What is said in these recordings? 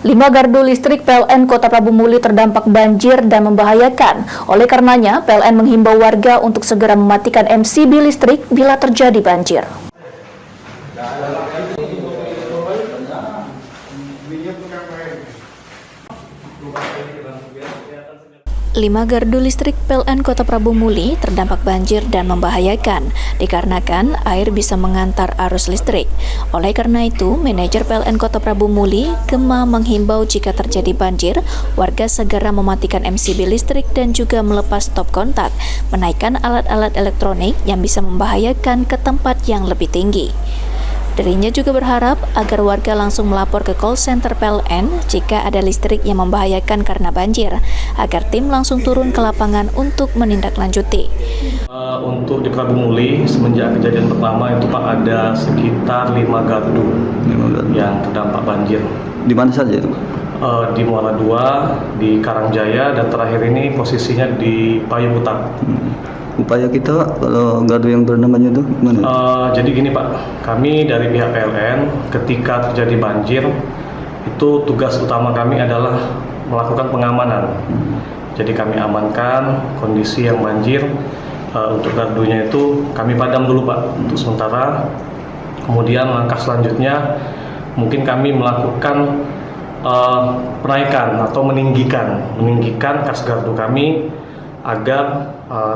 5 gardu listrik PLN Kota Prabu Muli terdampak banjir dan membahayakan. Oleh karenanya, PLN menghimbau warga untuk segera mematikan MCB listrik bila terjadi banjir. 5 gardu listrik PLN Kota Prabu Muli terdampak banjir dan membahayakan, dikarenakan air bisa mengantar arus listrik. Oleh karena itu, manajer PLN Kota Prabu Muli, Gema, menghimbau jika terjadi banjir, warga segera mematikan MCB listrik dan juga melepas stop kontak, menaikkan alat-alat elektronik yang bisa membahayakan ke tempat yang lebih tinggi. Dirinya juga berharap agar warga langsung melapor ke call center PLN jika ada listrik yang membahayakan karena banjir, agar tim langsung turun ke lapangan untuk menindaklanjuti. Untuk di Prabu Muli, semenjak kejadian pertama itu Pak, ada sekitar 5 gardu yang terdampak banjir. Di mana saja itu? Di Muara II, di Karangjaya, dan terakhir ini posisinya di Payu Butak. Upaya kita Pak, kalau gardu yang bernamanya itu gimana? Jadi gini Pak, kami dari pihak PLN ketika terjadi banjir itu tugas utama kami adalah melakukan pengamanan. Jadi kami amankan kondisi yang banjir. Untuk gardunya itu kami padam dulu Pak untuk sementara. Kemudian langkah selanjutnya mungkin kami melakukan penaikan atau meninggikan kas gardu kami agar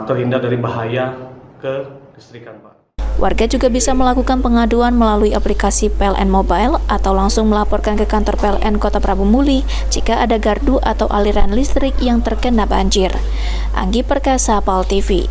terhindar dari bahaya ke listrikan Pak. Warga juga bisa melakukan pengaduan melalui aplikasi PLN Mobile atau langsung melaporkan ke kantor PLN Kota Prabu Muli jika ada gardu atau aliran listrik yang terkena banjir. Anggi Perkasa, PAL TV.